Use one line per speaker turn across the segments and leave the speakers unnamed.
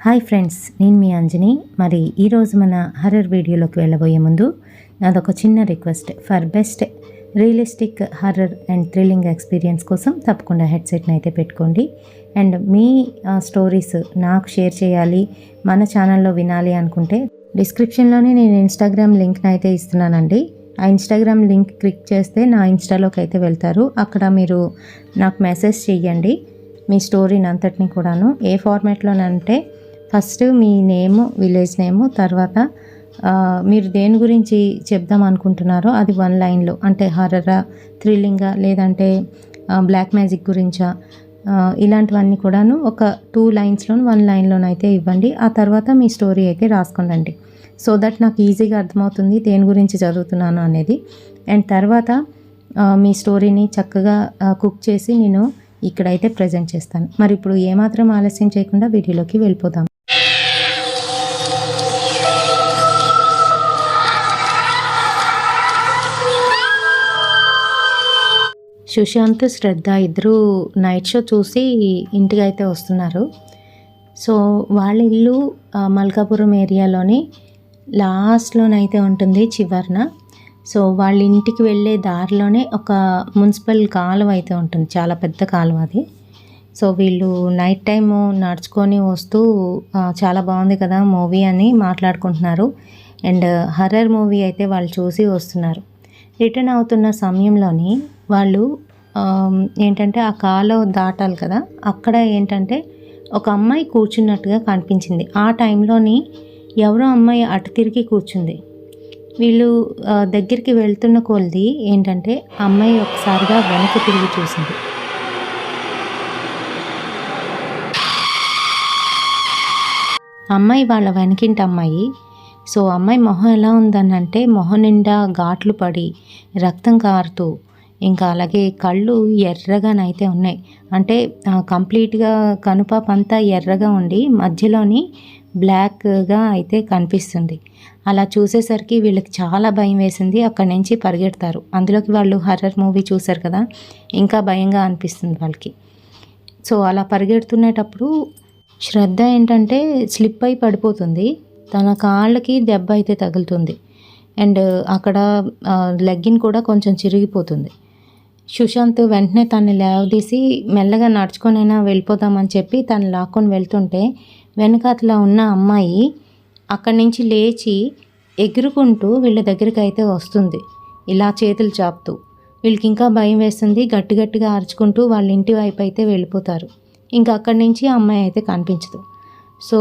Hi friends, నేను మీ అంజని. మరి ఈరోజు మన హర్రర్ వీడియోలోకి వెళ్ళబోయే ముందు నాదొక చిన్న request. For best realistic horror and thrilling experience కోసం తప్పకుండా హెడ్సెట్ని అయితే పెట్టుకోండి. అండ్ మీ స్టోరీస్ నాకు షేర్ చేయాలి, మన ఛానల్లో వినాలి అనుకుంటే డిస్క్రిప్షన్లోనే నేను ఇన్స్టాగ్రామ్ లింక్ని అయితే ఇస్తున్నానండి. ఆ ఇన్స్టాగ్రామ్ లింక్ క్లిక్ చేస్తే నా ఇన్స్టాలోకి అయితే వెళ్తారు. అక్కడ మీరు నాకు మెసేజ్ చెయ్యండి మీ స్టోరీని అంతటిని కూడాను. ఏ ఫార్మాట్లోనంటే ఫస్ట్ మీ నేము, విలేజ్ నేము, తర్వాత మీరు దేని గురించి చెప్దాం అనుకుంటున్నారో అది 1 లైన్లో, అంటే హర్రరా, థ్రిల్లింగా, లేదంటే బ్లాక్ మ్యాజిక్ గురించా, ఇలాంటివన్నీ కూడాను ఒక 2 లైన్స్లో 1 లైన్లోనైతే ఇవ్వండి. ఆ తర్వాత మీ స్టోరీ అయితే రాసుకోండి. సో దట్ నాకు ఈజీగా అర్థమవుతుంది దేని గురించి చదువుతున్నాను అనేది. అండ్ తర్వాత మీ స్టోరీని చక్కగా కుక్ చేసి నేను ఇక్కడైతే ప్రజెంట్ చేస్తాను. మరి ఇప్పుడు ఏమాత్రం ఆలస్యం చేయకుండా వీడియోలోకి వెళ్ళిపోదాం. సుశాంత్, శ్రద్ధ ఇద్దరు నైట్ షో చూసి ఇంటికి అయితే వస్తున్నారు. సో వాళ్ళ ఇల్లు మల్కాపురం ఏరియాలోని లాస్ట్లోనైతే ఉంటుంది, చివరన. సో వాళ్ళ ఇంటికి వెళ్ళే దారిలోనే ఒక మున్సిపల్ కాలువ అయితే ఉంటుంది, చాలా పెద్ద కాలువ అది. సో వీళ్ళు నైట్ టైము నడుచుకొని వస్తూ చాలా బాగుంది కదా మూవీ అని మాట్లాడుకుంటున్నారు. అండ్ హర్రర్ మూవీ అయితే వాళ్ళు చూసి వస్తున్నారు. రిటర్న్ అవుతున్న సమయంలోని వాళ్ళు ఏంటంటే ఆ కాలువ దాటాలి కదా, అక్కడ ఏంటంటే ఒక అమ్మాయి కూర్చున్నట్టుగా కనిపించింది. ఆ టైంలోని ఎవరో అమ్మాయి అటు తిరిగి కూర్చుంది. వీళ్ళు దగ్గరికి వెళ్తున్న కొలది ఏంటంటే అమ్మాయి ఒకసారిగా వెనక్కి తిరిగి చూసింది. అమ్మాయి వాళ్ళ వెనకింటి అమ్మాయి. సో అమ్మాయి మొహం ఎలా ఉందనంటే మొహం నిండా ఘాట్లు పడి రక్తం కారుతూ, ఇంకా అలాగే కళ్ళు ఎర్రగానైతే ఉన్నాయి. అంటే కంప్లీట్గా కనుపాప అంతా ఎర్రగా ఉండి మధ్యలోని బ్లాక్గా అయితే కనిపిస్తుంది. అలా చూసేసరికి వీళ్ళకి చాలా భయం వేసింది. అక్కడి నుంచి పరిగెడతారు. అందులోకి వాళ్ళు హర్రర్ మూవీ చూశారు కదా, ఇంకా భయంగా అనిపిస్తుంది వాళ్ళకి. సో అలా పరిగెడుతునేటప్పుడు శ్రద్ధ ఏంటంటే స్లిప్ అయి పడిపోతుంది. తన కాళ్ళకి దెబ్బ అయితే తగులుతుంది. అండ్ అక్కడ లెగ్గిన్ కూడా కొంచెం చిరిగిపోతుంది. సుశాంత్ వెంటనే తన్ని లేవదీసి మెల్లగా నడుచుకొనైనా వెళ్ళిపోదామని చెప్పి తను లాక్కొని వెళ్తుంటే వెనకాతలా ఉన్న అమ్మాయి అక్కడి నుంచి లేచి ఎగురుకుంటూ వీళ్ళ దగ్గరికి అయితే వస్తుంది, ఇలా చేతులు చాపుతూ. వీళ్ళకి ఇంకా భయం వేస్తుంది. గట్టి గట్టిగా అరుచుకుంటూ వాళ్ళ ఇంటి వైపు అయితే వెళ్ళిపోతారు. ఇంకా అక్కడి నుంచి అమ్మాయి అయితే కనిపించదు. సో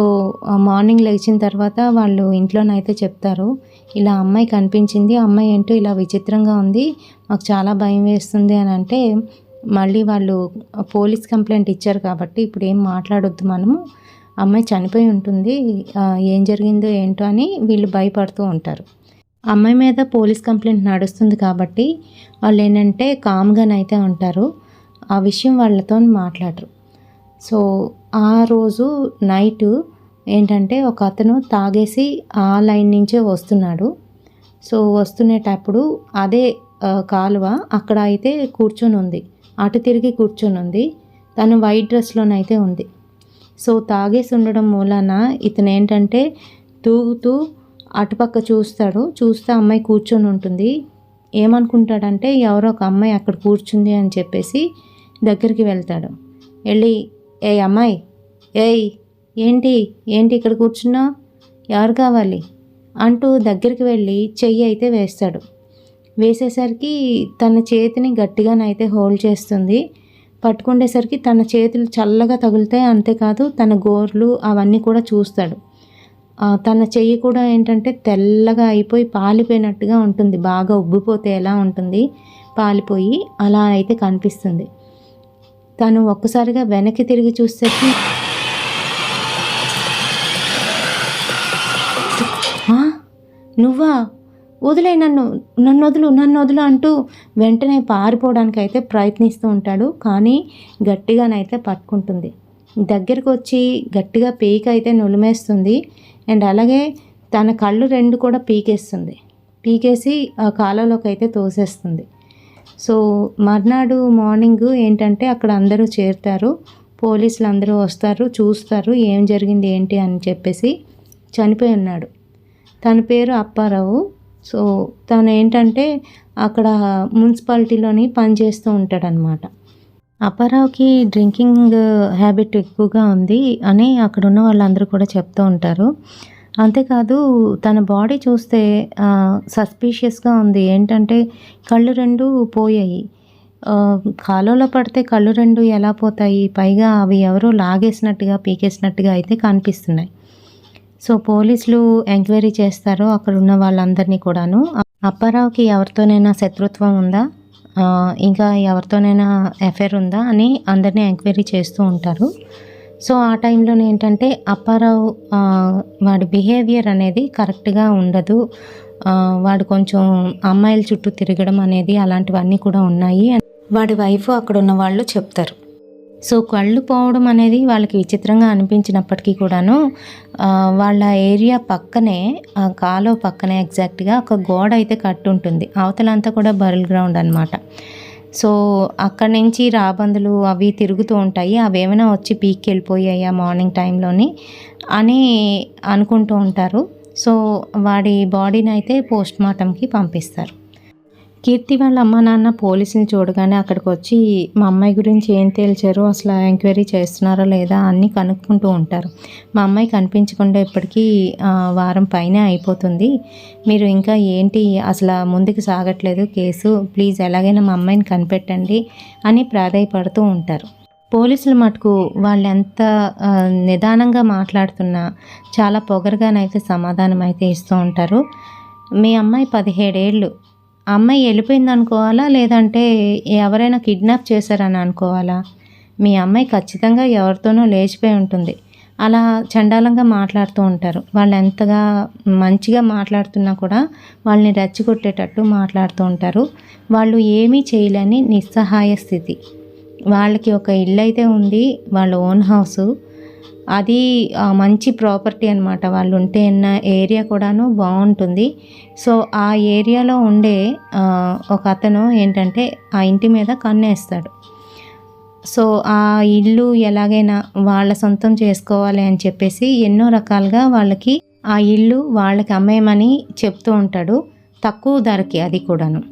మార్నింగ్ లేచిన తర్వాత వాళ్ళు ఇంట్లోనైతే చెప్తారు, ఇలా అమ్మాయి కనిపించింది, అమ్మాయి ఏంటో ఇలా విచిత్రంగా ఉంది, మాకు చాలా భయం వేస్తుంది అని అంటే మళ్ళీ వాళ్ళు పోలీస్ కంప్లైంట్ ఇచ్చారు కాబట్టి ఇప్పుడు ఏం మాట్లాడొద్దు మనము, అమ్మాయి చనిపోయి ఉంటుంది, ఏం జరిగిందో ఏంటో అని వీళ్ళు భయపడుతూ ఉంటారు. అమ్మాయి మీద పోలీస్ కంప్లైంట్ నడుస్తుంది కాబట్టి వాళ్ళు ఏంటంటే కామ్గానైతే ఉంటారు. ఆ విషయం వాళ్ళతో మాట్లాడరు. సో ఆ రోజు నైటు ఏంటంటే ఒక అతను తాగేసి ఆ లైన్ నుంచే వస్తున్నాడు. సో వస్తునేటప్పుడు అదే కాలువ అక్కడ అయితే కూర్చొని ఉంది, అటు తిరిగి కూర్చొని ఉంది. తను వైట్ డ్రెస్లోనైతే ఉంది. సో తాగేసి ఉండడం మూలాన ఇతను ఏంటంటే తూగుతూ అటుపక్క చూస్తాడు. చూస్తే అమ్మాయి కూర్చొని ఉంటుంది. ఏమనుకుంటాడంటే ఎవరో ఒక అమ్మాయి అక్కడ కూర్చుంది అని చెప్పేసి దగ్గరికి వెళ్తాడు. వెళ్ళి, ఏ అమ్మాయి, ఏయ్ ఏంటి ఇక్కడ కూర్చున్నావు, ఎవరు కావాలి అంటూ దగ్గరికి వెళ్ళి చెయ్యి అయితే వేస్తాడు. వేసేసరికి తన చేతిని గట్టిగానైతే హోల్డ్ చేస్తుంది. పట్టుకుండేసరికి తన చేతులు చల్లగా తగులుతాయి. అంతేకాదు తన గోర్లు అవన్నీ కూడా చూస్తాడు. తన చెయ్యి కూడా ఏంటంటే తెల్లగా అయిపోయి పాలిపోయినట్టుగా ఉంటుంది. బాగా ఉబ్బిపోతే ఎలా ఉంటుంది, పాలిపోయి అలా అయితే కనిపిస్తుంది. తను ఒక్కసారిగా వెనక్కి తిరిగి చూసేసరికి నువ్వా, వదిలే, నన్ను వదులు అంటూ వెంటనే పారిపోవడానికి అయితే ప్రయత్నిస్తూ ఉంటాడు. కానీ గట్టిగానైతే పట్టుకుంటుంది. దగ్గరికి వచ్చి గట్టిగా పీక అయితే నులిమేస్తుంది. అండ్ అలాగే తన కళ్ళు 2 కూడా పీకేసి ఆ కాలంలోకి అయితే తోసేస్తుంది. సో మర్నాడు మార్నింగ్ ఏంటంటే అక్కడ అందరూ చేరుతారు. పోలీసులు అందరూ వస్తారు, చూస్తారు ఏం జరిగింది ఏంటి అని చెప్పేసి. చనిపోయి ఉన్నాడు. తన పేరు అప్పారావు. సో తను ఏంటంటే అక్కడ మున్సిపాలిటీలోని పనిచేస్తూ ఉంటాడనమాట. అప్పారావుకి డ్రింకింగ్ హ్యాబిట్ ఎక్కువగా ఉంది అని అక్కడ ఉన్న వాళ్ళందరూ కూడా చెప్తూ ఉంటారు. అంతేకాదు తన బాడీ చూస్తే సస్పీషియస్గా ఉంది. ఏంటంటే కళ్ళు 2 పోయాయి. కాలువలో పడితే కళ్ళు 2 ఎలా పోతాయి? పైగా అవి ఎవరో లాగేసినట్టుగా, పీకేసినట్టుగా అయితే కనిపిస్తున్నాయి. సో పోలీసులు ఎంక్వైరీ చేస్తారు అక్కడ ఉన్న వాళ్ళందరినీ కూడాను. అప్పారావుకి ఎవరితోనైనా శత్రుత్వం ఉందా, ఇంకా ఎవరితోనైనా అఫైర్ ఉందా అని అందరినీ ఎంక్వైరీ చేస్తూ ఉంటారు. సో ఆ టైంలోనే ఏంటంటే అప్పారావు వాడి బిహేవియర్ అనేది కరెక్ట్గా ఉండదు. వాడు కొంచెం అమ్మాయిల చుట్టూ తిరగడం అనేది అలాంటివన్నీ కూడా ఉన్నాయి అని వాడి వైఫ్ అక్కడ ఉన్న వాళ్ళు చెప్తారు. సో కళ్ళు పోవడం అనేది వాళ్ళకి విచిత్రంగా అనిపించినప్పటికీ కూడాను వాళ్ళ ఏరియా పక్కనే, కాలువ పక్కనే ఎగ్జాక్ట్గా ఒక గోడ అయితే కట్టి ఉంటుంది. అవతలంతా కూడా బరిల్ గ్రౌండ్ అనమాట. సో అక్కడి నుంచి రాబందులు అవి తిరుగుతూ ఉంటాయి. అవి ఏమైనా వచ్చి పీక్కి వెళ్ళిపోయాయా మార్నింగ్ టైంలోని అని అనుకుంటూ ఉంటారు. సో వాడి బాడీని అయితే పోస్ట్ మార్టంకి పంపిస్తారు. కీర్తి వాళ్ళ అమ్మ నాన్న పోలీసుని చూడగానే అక్కడికి వచ్చి మా అమ్మాయి గురించి ఏం తేల్చారు, అసలు ఎంక్వైరీ చేస్తున్నారా లేదా అన్నీ కనుక్కుంటూ ఉంటారు. మా అమ్మాయి కనిపించకుండా ఇప్పటికీ వారం పైనే అయిపోతుంది, మీరు ఇంకా ఏంటి అసలు ముందుకు సాగట్లేదు కేసు, ప్లీజ్ ఎలాగైనా మా అమ్మాయిని కనిపెట్టండి అని ప్రాధేయపడుతూ ఉంటారు. పోలీసులు మటుకు వాళ్ళు ఎంత నిదానంగా మాట్లాడుతున్నా చాలా పొగరుగానైతే సమాధానం అయితే ఇస్తూ ఉంటారు. మీ అమ్మాయి 17 ఏళ్ళు, అమ్మాయి వెళ్ళిపోయింది అనుకోవాలా, లేదంటే ఎవరైనా కిడ్నాప్ చేశారని అనుకోవాలా? మీ అమ్మాయి ఖచ్చితంగా ఎవరితోనో లేచిపోయి ఉంటుంది. అలా చండాలంగా మాట్లాడుతూ ఉంటారు. వాళ్ళు ఎంతగా మంచిగా మాట్లాడుతున్నా కూడా వాళ్ళని రెచ్చగొట్టేటట్టు మాట్లాడుతూ ఉంటారు. వాళ్ళు ఏమీ చేయలేని నిస్సహాయ స్థితి. వాళ్ళకి ఒక ఇల్లు అయితే ఉంది, వాళ్ళ ఓన్ హౌసు, అది మంచి ప్రాపర్టీ అనమాట. వాళ్ళు ఉంటే ఉన్న ఏరియా కూడాను బాగుంటుంది. సో ఆ ఏరియాలో ఉండే ఒక అతను ఏంటంటే ఆ ఇంటి మీద కన్నేస్తాడు. సో ఆ ఇల్లు ఎలాగైనా వాళ్ళ సొంతం చేసుకోవాలి అని చెప్పేసి ఎన్నో రకాలుగా వాళ్ళకి ఆ ఇల్లు వాళ్ళకి అమ్మేయమని చెప్తూ ఉంటాడు, తక్కువ ధరకి. అది కూడాను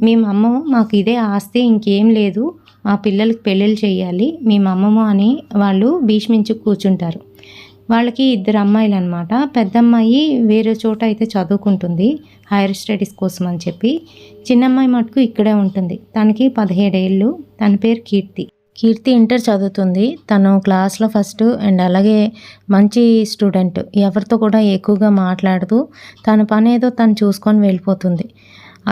మేము అమ్మము, మాకు ఇదే ఆస్తి, ఇంకేం లేదు, మా పిల్లలకి పెళ్ళిళ్ళు చేయాలి మేము అమ్మము అని వాళ్ళు భీష్మించి కూర్చుంటారు. వాళ్ళకి 2 అమ్మాయిలు అనమాట. పెద్ద అమ్మాయి వేరే చోట అయితే చదువుకుంటుంది హైయర్ స్టడీస్ కోసం అని చెప్పి. చిన్నమ్మాయి మటుకు ఇక్కడే ఉంటుంది. తనకి 17 ఏళ్ళు. తన పేరు కీర్తి. కీర్తి ఇంటర్ చదువుతుంది. తను క్లాస్లో ఫస్ట్ అండ్ అలాగే మంచి స్టూడెంట్. ఎవరితో కూడా ఎక్కువగా మాట్లాడదు, తన పని ఏదో తను చూసుకొని వెళ్ళిపోతుంది.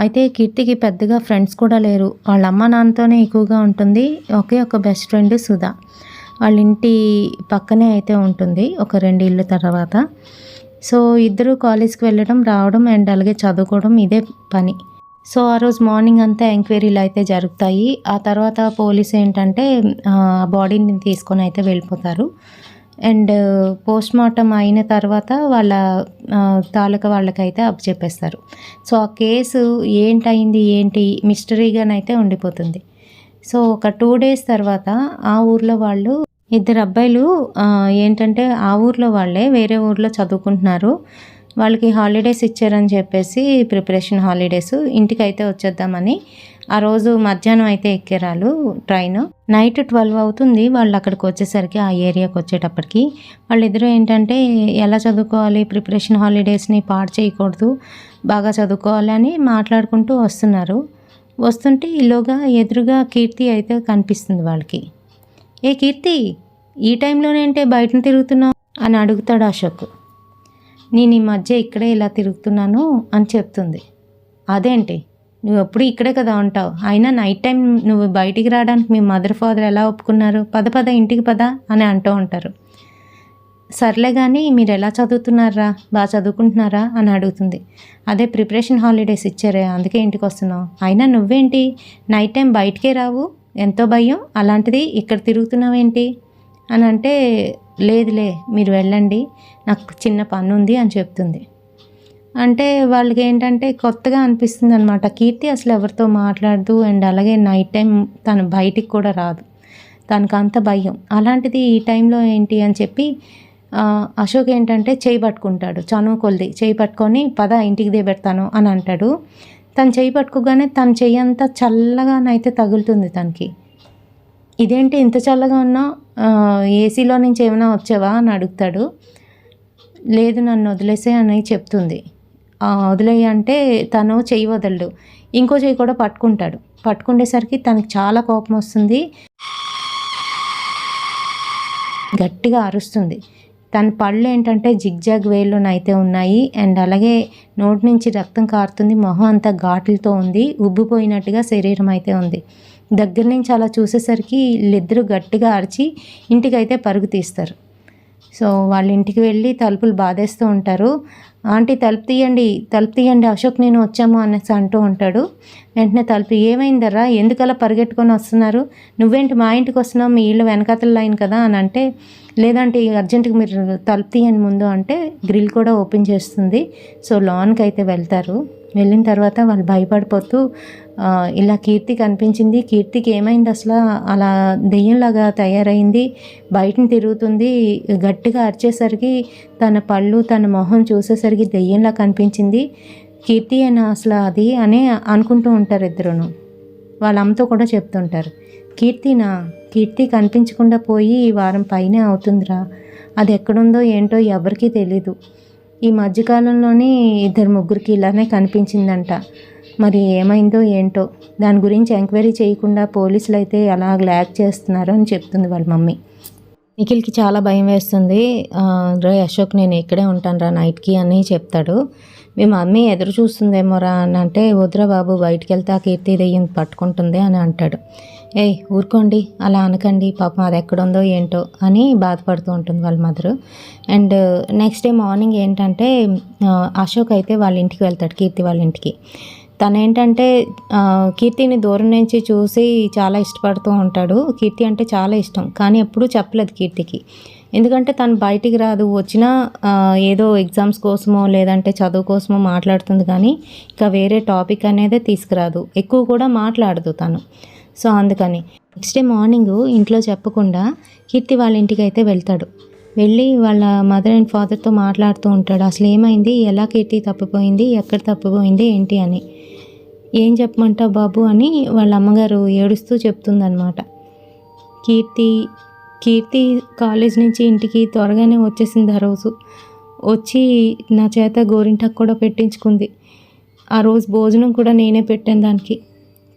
అయితే కీర్తికి పెద్దగా ఫ్రెండ్స్ కూడా లేరు. వాళ్ళ అమ్మ నాన్నతోనే ఎక్కువగా ఉంటుంది. ఒకే ఒక బెస్ట్ ఫ్రెండ్ సుధా. వాళ్ళ ఇంటి పక్కనే అయితే ఉంటుంది, ఒక 2 ఇళ్ళు తర్వాత. సో ఇద్దరు కాలేజ్కి వెళ్ళడం రావడం అండ్ అలాగే చదువుకోవడం ఇదే పని. సో ఆ రోజు మార్నింగ్ అంతా ఎంక్వైరీలు అయితే జరుగుతాయి. ఆ తర్వాత పోలీస్ ఏంటంటే బాడీని తీసుకొని అయితే వెళ్ళిపోతారు. అండ్ పోస్ట్ మార్టం అయిన తర్వాత వాళ్ళ తాలూకా వాళ్ళకైతే అప్పచెప్పేస్తారు. సో ఆ కేసు ఏంటి మిస్టరీగానైతే ఉండిపోతుంది. సో ఒక 2 days తర్వాత ఆ ఊర్లో వాళ్ళు 2 అబ్బాయిలు ఏంటంటే ఆ ఊర్లో వాళ్ళే వేరే ఊర్లో చదువుకుంటున్నారు. వాళ్ళకి హాలిడేస్ ఇచ్చారని చెప్పేసి ప్రిపరేషన్ హాలిడేస్, ఇంటికైతే వచ్చేద్దామని ఆ రోజు మధ్యాహ్నం అయితే ఎక్కారు ట్రైన్. నైట్ 12 అవుతుంది వాళ్ళు అక్కడికి వచ్చేసరికి, ఆ ఏరియాకి వచ్చేటప్పటికి. వాళ్ళిద్దరూ ఏంటంటే ఎలా చదువుకోవాలి, ప్రిపరేషన్ హాలిడేస్ని పాడు చేయకూడదు, బాగా చదువుకోవాలి అని మాట్లాడుకుంటూ వస్తున్నారు. వస్తుంటే ఈలోగా ఎదురుగా కీర్తి అయితే కనిపిస్తుంది వాళ్ళకి. ఏ కీర్తి, ఈ టైంలోనేంటే బయటను తిరుగుతున్నావు అని అడుగుతాడు అశోక్. నేను ఈ మధ్య ఇక్కడే ఇలా తిరుగుతున్నాను అని చెప్తుంది. అదేంటి, నువ్వు ఎప్పుడు ఇక్కడే కదా ఉంటావు, అయినా నైట్ టైం నువ్వు బయటికి రావడానికి మీ మదర్ ఫాదర్ ఎలా ఒప్పుకున్నారు, పద ఇంటికి పద అని అంటూ ఉంటారు. సర్లే కానీ మీరు ఎలా చదువుతున్నారా, బాగా చదువుకుంటున్నారా అని అడుగుతుంది. అదే ప్రిపరేషన్ హాలిడేస్ ఇచ్చారే అందుకే ఇంటికి వస్తున్నావు, అయినా నువ్వేంటి నైట్ టైం బయటికే రావు, ఎంతో భయం, అలాంటిది ఇక్కడ తిరుగుతున్నావేంటి అని అంటే, లేదులే మీరు వెళ్ళండి నాకు చిన్న పని ఉంది అని చెప్తుంది. అంటే వాళ్ళకి ఏంటంటే కొత్తగా అనిపిస్తుంది అనమాట. కీర్తి అసలు ఎవరితో మాట్లాడదు అండ్ అలాగే నైట్ టైం తను బయటికి కూడా రాదు. తనకు అంత భయం. అలాంటిది ఈ టైంలో ఏంటి అని చెప్పి అశోక్ ఏంటంటే చేయి పట్టుకుంటాడు, చనువు కొలిది చేయి పట్టుకొని పద ఇంటికి దిగబెడతాను అని అంటాడు. తను చేయి పట్టుకోగానే తన చెయ్యి అంతా చల్లగానైతే తగులుతుంది తనకి. ఇదేంటి ఇంత చల్లగా ఉన్నావు, ఏసీలో నుంచి ఏమైనా వచ్చావా అని అడుగుతాడు. లేదు నన్ను వదిలేసే అని చెప్తుంది. వదిలేయి అంటే తను చెయ్యి వదలడు, ఇంకో చెయ్యి కూడా పట్టుకుంటాడు. పట్టుకునేసరికి తనకి చాలా కోపం వస్తుంది, గట్టిగా అరుస్తుంది. తన పళ్ళు ఏంటంటే జిగ్జాగ్ వేలోనైతే ఉన్నాయి. అండ్ అలాగే నోటి నుంచి రక్తం కారుతుంది, మొహం అంతా ఘాట్లతో ఉంది, ఉబ్బిపోయినట్టుగా శరీరం అయితే ఉంది. దగ్గర నుంచి అలా చూసేసరికి వీళ్ళిద్దరూ గట్టిగా అరిచి ఇంటికైతే పరుగు తీస్తారు. సో వాళ్ళ ఇంటికి వెళ్ళి తలుపులు బాధేస్తూ ఉంటారు. ఆంటీ తలుపు తీయండి, అశోక్ నేను వచ్చాము అనేసి అంటూ ఉంటాడు. వెంటనే తలుపు, ఏమైందర్రా, ఎందుకలా పరిగెట్టుకొని వస్తున్నారు, నువ్వేంటి మా ఇంటికి వస్తున్నావు, మీ ఇల్లు వెనకాతల లైన్ కదా అని అంటే, లేదంటే అర్జెంటుగా మీరు తలుపు తీయండి ముందు అంటే గ్రిల్ కూడా ఓపెన్ చేస్తుంది. సో లాన్కి అయితే వెళ్తారు. వెళ్ళిన తర్వాత వాళ్ళు భయపడిపోతూ ఇలా కీర్తి కనిపించింది, కీర్తికి ఏమైంది అసలు, అలా దెయ్యంలాగా తయారైంది, బయటని తిరుగుతుంది, గట్టిగా అరిచేసరికి తన పళ్ళు తన మొహం చూసేసరికి దెయ్యంలా కనిపించింది, కీర్తి అయినా అసలు అది అని అనుకుంటూ ఉంటారు ఇద్దరును. వాళ్ళ అమ్మతో కూడా చెప్తుంటారు, కీర్తి కనిపించకుండా పోయి వారం పైనే అవుతుందిరా, అది ఎక్కడుందో ఏంటో ఎవరికీ తెలీదు, ఈ మధ్యకాలంలోనే 2-3కి ఇలానే కనిపించిందంట, మరి ఏమైందో ఏంటో, దాని గురించి ఎంక్వైరీ చేయకుండా పోలీసులు అయితే అలా ల్యాక్ చేస్తున్నారు అని చెప్తుంది వాళ్ళ మమ్మీ. నిఖిల్కి చాలా భయం వేస్తుంది. రే అశోక్ నేను ఇక్కడే ఉంటాను రా నైట్కి అని చెప్తాడు. మీ మమ్మీ ఎదురు చూస్తుందేమోరా అని అంటే, వద్దురా బాబు బయటికి వెళ్తే ఆ కీర్తి దెయ్యం పట్టుకుంటుంది అని అంటాడు. ఊరుకోండి అలా అనకండి, పాపం అది ఎక్కడుందో ఏంటో అని బాధపడుతూ ఉంటుంది వాళ్ళ mother. And next day morning ఏంటంటే అశోక్ అయితే వాళ్ళ ఇంటికి వెళ్తాడు, కీర్తి వాళ్ళ ఇంటికి. తను ఏంటంటే కీర్తిని దూరం నుంచి చూసి చాలా ఇష్టపడుతూ ఉంటాడు. కీర్తి అంటే చాలా ఇష్టం, కానీ ఎప్పుడూ చెప్పలేదు కీర్తికి, ఎందుకంటే తను బయటికి రాదు, వచ్చినా ఏదో ఎగ్జామ్స్ కోసమో లేదంటే చదువు కోసమో మాట్లాడుతుంది, కానీ ఇంకా వేరే టాపిక్ అనేది తీసుకురాదు, ఎక్కువ కూడా మాట్లాడదు తను. సో అందుకని నెక్స్ట్ డే మార్నింగ్ ఇంట్లో చెప్పకుండా కీర్తి వాళ్ళ ఇంటికి అయితే వెళ్తాడు. వెళ్ళి వాళ్ళ మదర్ అండ్ ఫాదర్తో మాట్లాడుతూ ఉంటాడు, అసలు ఏమైంది, ఎలా కీర్తి తప్పిపోయింది, ఎక్కడ తప్పిపోయింది ఏంటి అని. ఏం చెప్పమంటావు బాబు అని వాళ్ళ అమ్మగారు ఏడుస్తూ చెప్తుందనమాట. కీర్తి కాలేజ్ నుంచి ఇంటికి త్వరగానే వచ్చేసింది. ఆ రోజు వచ్చి నా చేత గోరింటాకు కూడా పెట్టించుకుంది. ఆ రోజు భోజనం కూడా నేనే పెట్టాను దానికి.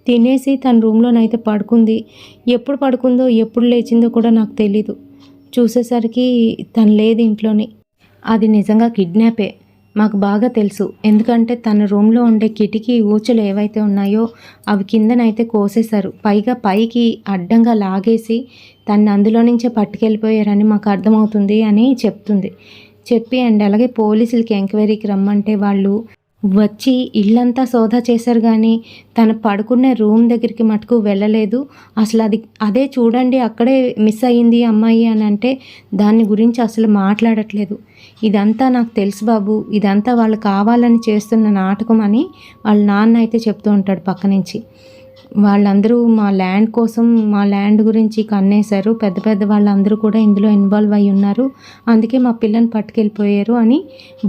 తినేసి తన రూమ్లోనైతే పడుకుంది. ఎప్పుడు పడుకుందో ఎప్పుడు లేచిందో కూడా నాకు తెలీదు. చూసేసరికి తను లేదు ఇంట్లోని. అది నిజంగా కిడ్నాపే, మాకు బాగా తెలుసు, ఎందుకంటే తన రూమ్లో ఉండే కిటికీ ఊచలు ఏవైతే ఉన్నాయో అవి కిందనైతే కోసేశారు, పైగా పైకి అడ్డంగా లాగేసి తను అందులో నుంచే పట్టుకెళ్ళిపోయారని మాకు అర్థమవుతుంది అని చెప్పి అండ్ అలాగే పోలీసులకి ఎంక్వైరీకి రమ్మంటే వాళ్ళు వచ్చి ఇల్లంతా సోదా చేశారు, కానీ తను పడుకునే రూమ్ దగ్గరికి మటుకు వెళ్ళలేదు. అసలు అదే చూడండి అక్కడే మిస్ అయ్యింది అమ్మాయి అని అంటే దాని గురించి అసలు మాట్లాడట్లేదు. ఇదంతా నాకు తెలుసు బాబు, ఇదంతా వాళ్ళు కావాలని చేస్తున్న నాటకం అని వాళ్ళ నాన్న అయితే చెప్తూ ఉంటాడు పక్క నుంచి. వాళ్ళందరూ మా ల్యాండ్ కోసం, మా ల్యాండ్ గురించి కన్నేశారు, పెద్ద వాళ్ళందరూ కూడా ఇందులో ఇన్వాల్వ్ అయి ఉన్నారు, అందుకే మా పిల్లని పట్టుకెళ్ళిపోయారు అని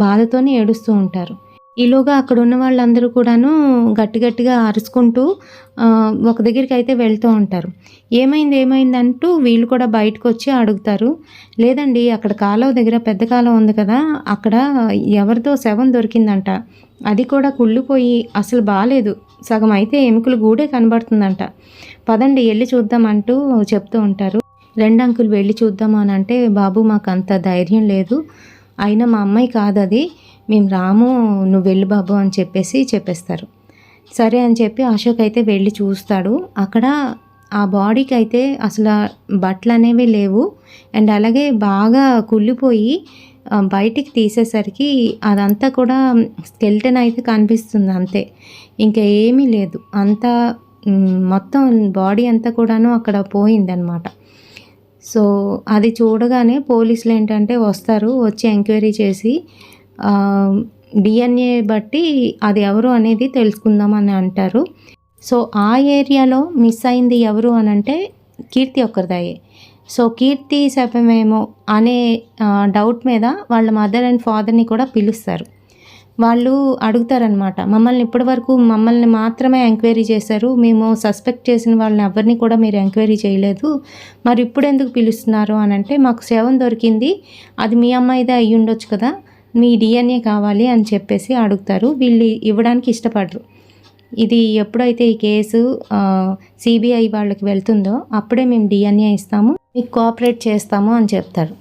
బాధతోనే ఏడుస్తూ ఉంటారు. ఈలోగా అక్కడ ఉన్న వాళ్ళందరూ కూడాను గట్టిగా అరుచుకుంటూ ఒక దగ్గరికి అయితే వెళ్తూ ఉంటారు. ఏమైంది అంటూ వీళ్ళు కూడా బయటకు వచ్చి అడుగుతారు. లేదండి అక్కడ కాలువ దగ్గర పెద్ద కాలువ ఉంది కదా, అక్కడ ఎవరిదో శవం దొరికిందంట, అది కూడా కుళ్ళిపోయి అసలు బాలేదు, సగం అయితే ఎముకలు గూడే కనబడుతుందంట, పదండి వెళ్ళి చూద్దామంటూ చెప్తూ ఉంటారు. 2 అంకులు వెళ్ళి చూద్దాము అని అంటే, బాబు మాకు అంత ధైర్యం లేదు, అయినా మా అమ్మాయి కాదు అది, మేము రాము, నువ్వు వెళ్ళు బాబు అని చెప్పేస్తారు. సరే అని చెప్పి అశోక్ అయితే వెళ్ళి చూస్తాడు. అక్కడ ఆ బాడీకి అయితే అసలు బట్టలు అనేవి లేవు, అండ్ అలాగే బాగా కుళ్ళిపోయి బయటికి తీసేసరికి అదంతా కూడా స్కెల్టన్ అయితే కనిపిస్తుంది అంతే, ఇంకా ఏమీ లేదు, అంతా మొత్తం బాడీ అంతా కూడాను అక్కడ పోయిందనమాట. సో అది చూడగానే పోలీసులు ఏంటంటే వస్తారు, వచ్చి ఎంక్వైరీ చేసి డిఎన్ఏ బట్టి అది ఎవరు అనేది తెలుసుకుందాం అని అంటారు. సో ఆ ఏరియాలో మిస్ అయింది ఎవరు అని అంటే కీర్తి ఒక్కరిదయ్యే. సో కీర్తి శపమేమో అనే డౌట్ మీద వాళ్ళ మదర్ అండ్ ఫాదర్ని కూడా పిలుస్తారు. వాళ్ళు అడుగుతారనమాట, మమ్మల్ని మాత్రమే ఎంక్వైరీ చేశారు, మేము సస్పెక్ట్ చేసిన వాళ్ళని ఎవరిని కూడా మీరు ఎంక్వైరీ చేయలేదు, మరి ఇప్పుడు ఎందుకు పిలుస్తున్నారు అని అంటే, మాకు శవం దొరికింది, అది మీ అమ్మాయిదే అయ్యి ఉండొచ్చు కదా, మీ డిఎన్ఏ కావాలి అని చెప్పేసి అడుగుతారు. వీళ్ళు ఇవ్వడానికి ఇష్టపడరు. ఇది ఎప్పుడైతే ఈ కేసు సిబిఐ వాళ్ళకి వెళ్తుందో అప్పుడే మేము డిఎన్ఏ ఇస్తాము, మీకు కోఆపరేట్ చేస్తాము అని చెప్తారు.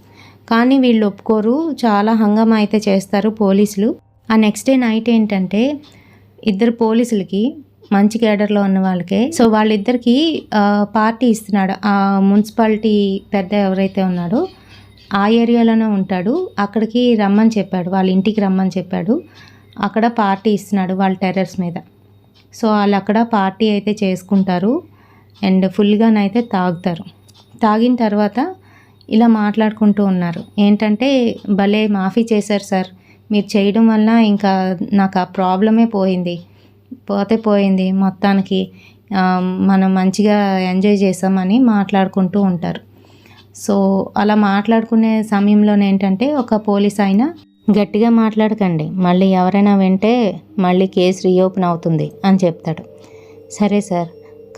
కానీ వీళ్ళు ఒప్పుకోరు, చాలా హంగామా అయితే చేస్తారు పోలీసులు. ఆ నెక్స్ట్ డే నైట్ ఏంటంటే ఇద్దరు పోలీసులకి, మంచి కేడర్లో ఉన్న వాళ్ళకే, సో వాళ్ళిద్దరికి పార్టీ ఇస్తున్నాడు. ఆ మున్సిపాలిటీ పెద్ద ఎవరైతే ఉన్నాడో ఆ ఏరియాలోనే ఉంటాడు, అక్కడికి రమ్మని చెప్పాడు, వాళ్ళ ఇంటికి రమ్మని చెప్పాడు. అక్కడ పార్టీ ఇస్తున్నాడు వాళ్ళ టెర్రస్ మీద. సో వాళ్ళు అక్కడ పార్టీ అయితే చేసుకుంటారు అండ్ ఫుల్గానైతే తాగుతారు. తాగిన తర్వాత ఇలా మాట్లాడుకుంటూ ఉన్నారు, ఏంటంటే భలే మాఫీ చేశారు సార్, మీరు చేయడం వల్ల ఇంకా నాకు ఆ ప్రాబ్లమే పోయింది మొత్తానికి, మనం మంచిగా ఎంజాయ్ చేసామని మాట్లాడుకుంటూ ఉంటారు. సో అలా మాట్లాడుకునే సమయంలోనే ఏంటంటే ఒక పోలీస్ ఆయన, గట్టిగా మాట్లాడకండి, మళ్ళీ ఎవరైనా వింటే మళ్ళీ కేసు రీఓపెన్ అవుతుంది అని చెప్తాడు. సరే సార్,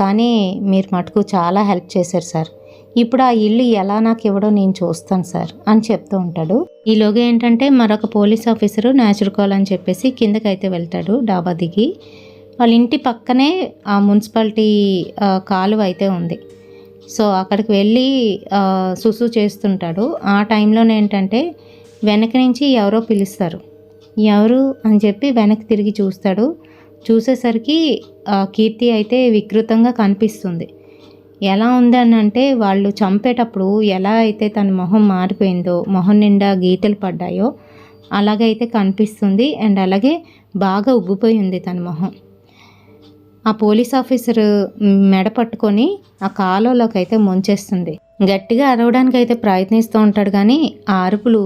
కానీ మీరు మటుకు చాలా హెల్ప్ చేశారు సార్, ఇప్పుడు ఆ ఇల్లు ఎలా నాకు ఇవ్వడో నేను చూస్తాను సార్ అని చెప్తూ ఉంటాడు. ఈలోగా ఏంటంటే మరొక పోలీస్ ఆఫీసరు న్యాచురల్ కాల్ అని చెప్పేసి కిందకైతే వెళ్తాడు, డాబా దిగి. వాళ్ళ ఇంటి పక్కనే ఆ మున్సిపాలిటీ కాలువ అయితే ఉంది. సో అక్కడికి వెళ్ళి సుసు చేస్తుంటాడు. ఆ టైంలోనే ఏంటంటే వెనక నుంచి ఎవరో పిలుస్తారు. ఎవరు అని చెప్పి వెనక్కి తిరిగి చూస్తాడు. చూసేసరికి కీర్తి అయితే వికృతంగా కనిపిస్తుంది. ఎలా ఉందని అంటే, వాళ్ళు చంపేటప్పుడు ఎలా అయితే తన మొహం మారిపోయిందో, మొహం నిండా గీతలు పడ్డాయో అలాగైతే కనిపిస్తుంది. అండ్ అలాగే బాగా ఉబ్బిపోయి ఉంది తన మొహం. ఆ పోలీస్ ఆఫీసర్ మెడ పట్టుకొని ఆ కాలువలోకి అయితే ముంచేస్తుంది. గట్టిగా అరవడానికి అయితే ప్రయత్నిస్తూ ఉంటాడు, కానీ ఆ అరుపులు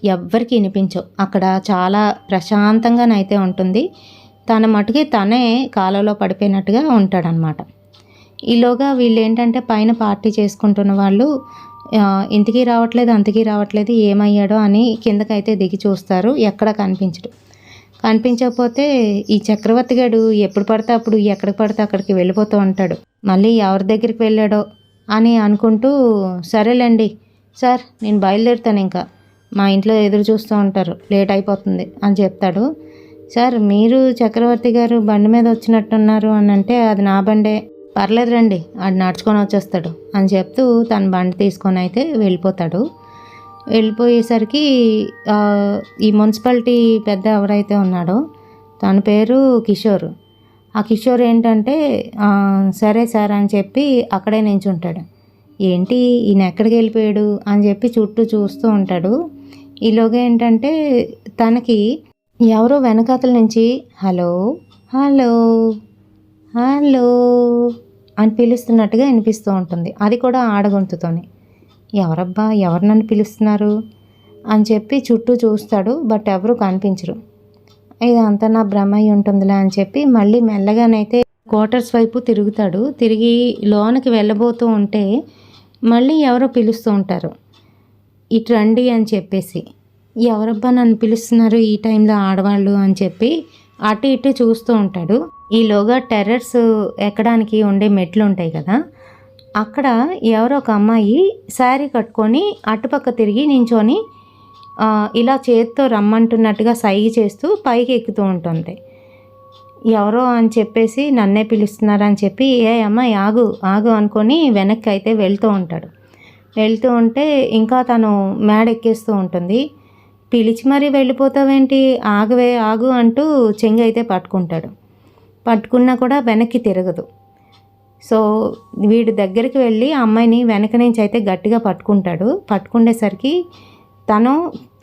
ఎవ్వరికి వినిపించవు. అక్కడ చాలా ప్రశాంతంగానైతే ఉంటుంది. తన మటుకి తనే కాలువలో పడిపోయినట్టుగా ఉంటాడనమాట. ఈలోగా వీళ్ళు ఏంటంటే పైన పార్టీ చేసుకుంటున్న వాళ్ళు ఇంతకీ రావట్లేదు, అంతకీ రావట్లేదు, ఏమయ్యాడో అని కిందకైతే దిగి చూస్తారు. ఎక్కడ కనిపించకపోతే ఈ చక్రవర్తి గారు ఎప్పుడు పడితే అప్పుడు ఎక్కడికి పడితే అక్కడికి వెళ్ళిపోతూ ఉంటాడు. మళ్ళీ ఎవరి దగ్గరికి వెళ్ళాడో అని అనుకుంటూ, సరేలేండి సార్, నేను బయలుదేరుతాను, ఇంకా మా ఇంట్లో ఎదురు చూస్తూ ఉంటారు, లేట్ అయిపోతుంది అని చెప్తాడు. సార్, మీరు చక్రవర్తి గారు బండి మీద వచ్చినట్టున్నారు అని అంటే, అది నా బండే, పర్లేదు రండి, ఆడు నడుచుకొని వచ్చేస్తాడు అని చెప్తూ తన బండి తీసుకొని అయితే వెళ్ళిపోతాడు. వెళ్ళిపోయేసరికి ఈ మున్సిపాలిటీ పెద్ద ఎవరైతే ఉన్నాడో తన పేరు కిషోర్. ఆ కిషోర్ ఏంటంటే సరే సార్ అని చెప్పి అక్కడే నించుంటాడు. ఏంటి ఈయన ఎక్కడికి వెళ్ళిపోయాడు అని చెప్పి చుట్టూ చూస్తూ ఉంటాడు. ఈలోగా ఏంటంటే తనకి ఎవరో వెనకాతల నుంచి హలో హలో హలో అని పిలుస్తున్నట్టుగా వినిపిస్తూ ఉంటుంది. అది కూడా ఆడగొంతుతోనే. ఎవరబ్బా, ఎవరు నన్ను పిలుస్తున్నారు అని చెప్పి చుట్టూ చూస్తాడు, బట్ ఎవరు కనిపించరు. ఇదంతా నా భ్రమ అయి ఉంటుందిలే అని చెప్పి మళ్ళీ మెల్లగానైతే క్వార్టర్స్ వైపు తిరుగుతాడు. తిరిగి లోనికి వెళ్ళబోతూ ఉంటే మళ్ళీ ఎవరో పిలుస్తూ ఉంటారు, ఇటు రండి అని చెప్పేసి. ఎవరబ్బా నన్ను పిలుస్తున్నారు ఈ టైంలో ఆడవాళ్ళు అని చెప్పి అటు ఇటు చూస్తూ ఉంటాడు. ఈలోగా టెర్రస్ ఎక్కడానికి ఉండే మెట్లు ఉంటాయి కదా, అక్కడ ఎవరో ఒక అమ్మాయి శారీ కట్టుకొని అటుపక్క తిరిగి నించొని ఇలా చేత్తో రమ్మంటున్నట్టుగా సైగ చేస్తూ పైకి ఎక్కుతూ ఉంటుంది. ఎవరో అని చెప్పేసి నన్నే పిలుస్తున్నారని చెప్పి, ఏ అమ్మాయి ఆగు ఆగు అనుకొని వెనక్కి అయితే వెళ్తూ ఉంటాడు. వెళ్తూ ఉంటే ఇంకా తను మేడ ఎక్కేస్తూ ఉంటుంది. పిలిచి మరీ వెళ్ళిపోతావేంటి, ఆగవే ఆగు అంటూ చెంగు అయితే పట్టుకుంటాడు. పట్టుకున్నా కూడా వెనక్కి తిరగదు. సో వీడి దగ్గరికి వెళ్ళి ఆ అమ్మాయిని వెనక నుంచి అయితే గట్టిగా పట్టుకుంటాడు. పట్టుకునేసరికి తను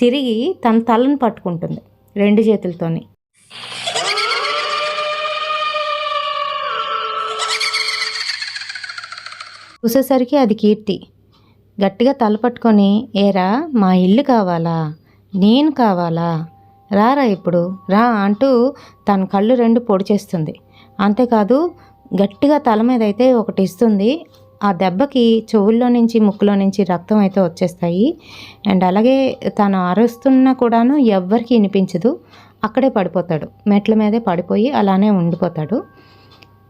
తిరిగి తన తలను పట్టుకుంటుంది 2 చేతులతోని. చూసేసరికి అది కీర్తి. గట్టిగా తల పట్టుకొని, ఏరా మా ఇల్లు కావాలా, నేను కావాలా, రారా ఇప్పుడు రా అంటూ తన కళ్ళు 2 పొడి చేస్తుంది. అంతేకాదు గట్టిగా తల మీద అయితే ఒకటి ఇస్తుంది. ఆ దెబ్బకి చెవుల్లో నుంచి ముక్కులో నుంచి రక్తం అయితే వచ్చేస్తాయి. అండ్ అలాగే తను అరుస్తున్నా కూడాను ఎవ్వరికి వినిపించదు. అక్కడే పడిపోతాడు, మెట్ల మీదే పడిపోయి అలానే ఉండిపోతాడు.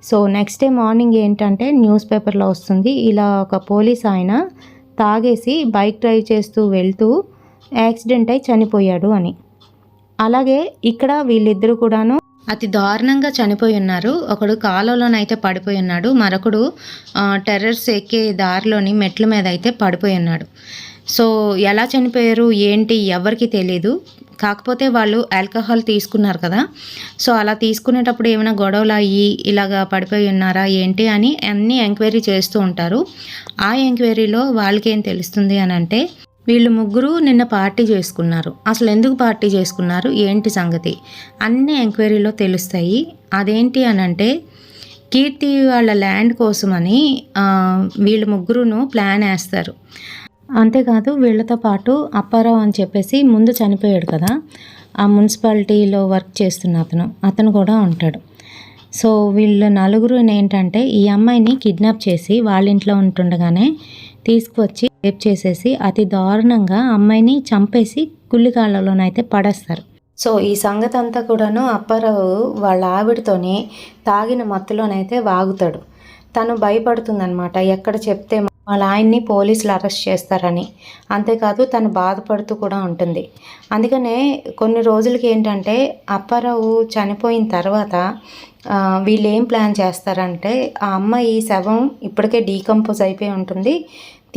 సో నెక్స్ట్ డే మార్నింగ్ ఏంటంటే న్యూస్ పేపర్లో వస్తుంది, ఇలా ఒక పోలీస్ ఆయన తాగేసి బైక్ డ్రైవ్ చేస్తూ వెళ్తూ యాక్సిడెంట్ అయి చనిపోయాడు అని. అలాగే ఇక్కడ వీళ్ళిద్దరూ కూడాను అతి దారుణంగా చనిపోయి ఉన్నారు. ఒకడు కాలువలోనైతే పడిపోయి ఉన్నాడు, మరొకడు టెర్రర్స్ ఎక్కే దారిలోని మెట్ల మీద అయితే పడిపోయి ఉన్నాడు. సో ఎలా చనిపోయారు ఏంటి ఎవరికి తెలీదు. కాకపోతే వాళ్ళు ఆల్కహాల్ తీసుకున్నారు కదా, సో అలా తీసుకునేటప్పుడు ఏమైనా గొడవలు అయ్యి ఇలాగా పడిపోయి ఉన్నారా ఏంటి అని అన్నీ ఎంక్వైరీ చేస్తూ ఉంటారు. ఆ ఎంక్వైరీలో వాళ్ళకేం తెలుస్తుంది అని అంటే, వీళ్ళు ముగ్గురు నిన్న పార్టీ చేసుకున్నారు. అసలు ఎందుకు పార్టీ చేసుకున్నారు ఏంటి సంగతి అన్ని ఎంక్వైరీలో తెలుస్తాయి. అదేంటి అని అంటే, కీర్తి వాళ్ళ ల్యాండ్ కోసమని వీళ్ళు ముగ్గురును ప్లాన్ వేస్తారు. అంతేకాదు వీళ్ళతో పాటు అప్పారావు అని చెప్పేసి ముందు చనిపోయాడు కదా, ఆ మున్సిపాలిటీలో వర్క్ చేస్తున్న అతను కూడా ఉంటాడు. సో వీళ్ళ నలుగురు ఏంటంటే ఈ అమ్మాయిని కిడ్నాప్ చేసి వాళ్ళ ఇంట్లో ఉంటుండగానే తీసుకువచ్చి రేప్ చేసేసి అతి దారుణంగా అమ్మాయిని చంపేసి కుల్లికాళ్ళలోనైతే పడేస్తారు. సో ఈ సంగతి అంతా కూడాను అప్పారావు వాళ్ళ ఆవిడతోనే తాగిన మత్తులోనైతే వాగుతాడు. తను భయపడుతుందనమాట, ఎక్కడ చెప్తే వాళ్ళ ఆయన్ని పోలీసులు అరెస్ట్ చేస్తారని. అంతేకాదు తను బాధపడుతూ కూడా ఉంటుంది. అందుకనే కొన్ని రోజులకి ఏంటంటే అప్పారావు చనిపోయిన తర్వాత వీళ్ళు ఏం ప్లాన్ చేస్తారంటే, ఆ అమ్మాయి శవం ఇప్పటికే డీకంపోజ్ అయిపోయి ఉంటుంది,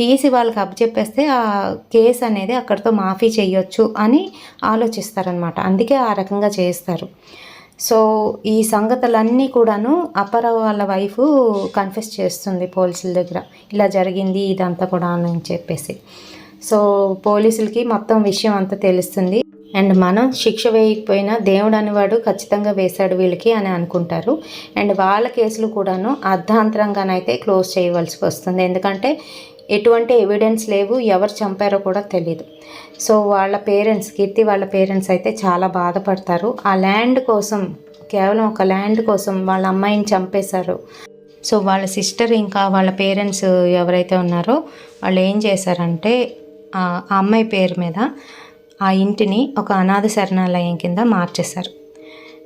తీసి వాళ్ళకి అప్పచెప్పేస్తే ఆ కేసు అనేది అక్కడితో మాఫీ చేయొచ్చు అని ఆలోచిస్తారనమాట. అందుకే ఆ రకంగా చేస్తారు. సో ఈ సంగతులన్నీ కూడాను అప్పారావు వాళ్ళ వైఫ్ కన్ఫెస్ చేస్తుంది పోలీసుల దగ్గర, ఇలా జరిగింది ఇదంతా కూడా అని చెప్పేసి. సో పోలీసులకి మొత్తం విషయం అంతా తెలుస్తుంది. అండ్ మనం శిక్ష వేయకపోయినా దేవుడు అనేవాడు ఖచ్చితంగా వేశాడు వీళ్ళకి అని అనుకుంటారు. అండ్ వాళ్ళ కేసులు కూడాను అర్ధాంతరంగానైతే క్లోజ్ చేయవలసి వస్తుంది, ఎందుకంటే ఎటువంటి ఎవిడెన్స్ లేవు, ఎవరు చంపారో కూడా తెలీదు. సో వాళ్ళ పేరెంట్స్, కీర్తి వాళ్ళ పేరెంట్స్ అయితే చాలా బాధపడతారు. ఆ ల్యాండ్ కోసం, కేవలం ఒక ల్యాండ్ కోసం వాళ్ళ అమ్మాయిని చంపేశారు. సో వాళ్ళ సిస్టర్ ఇంకా వాళ్ళ పేరెంట్స్ ఎవరైతే ఉన్నారో వాళ్ళు ఏం చేశారంటే ఆ అమ్మాయి పేరు మీద ఆ ఇంటిని ఒక అనాథ శరణాలయం కింద మార్చేశారు.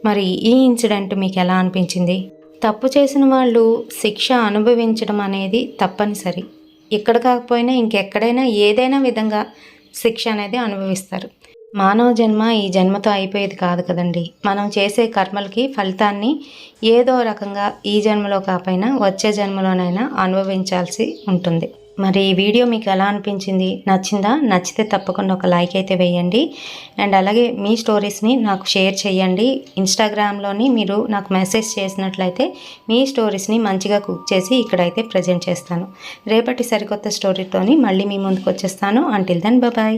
మరి ఈ ఇన్సిడెంట్ మీకు ఎలా అనిపించింది? తప్పు చేసిన వాళ్ళు శిక్ష అనుభవించడం అనేది తప్పనిసరి. ఇక్కడ కాకపోయినా ఇంకెక్కడైనా ఏదైనా విధంగా శిక్ష అనేది అనుభవిస్తారు. మానవ జన్మ ఈ జన్మతో అయిపోయేది కాదు కదండి. మనం చేసే కర్మలకి ఫలితాన్ని ఏదో రకంగా ఈ జన్మలో కాకపోయినా వచ్చే జన్మలోనైనా అనుభవించాల్సి ఉంటుంది. మరి ఈ వీడియో మీకు ఎలా అనిపించింది? నచ్చిందా? నచ్చితే తప్పకుండా ఒక లైక్ అయితే వేయండి. అండ్ అలాగే మీ స్టోరీస్ని నాకు షేర్ చేయండి. ఇన్స్టాగ్రామ్లోని మీరు నాకు మెసేజ్ చేసినట్లయితే మీ స్టోరీస్ని మంచిగా కుక్ చేసి ఇక్కడైతే ప్రజెంట్ చేస్తాను. రేపటి సరికొత్త స్టోరీతోని మళ్ళీ మీ ముందుకు వచ్చేస్తాను. Until then bye.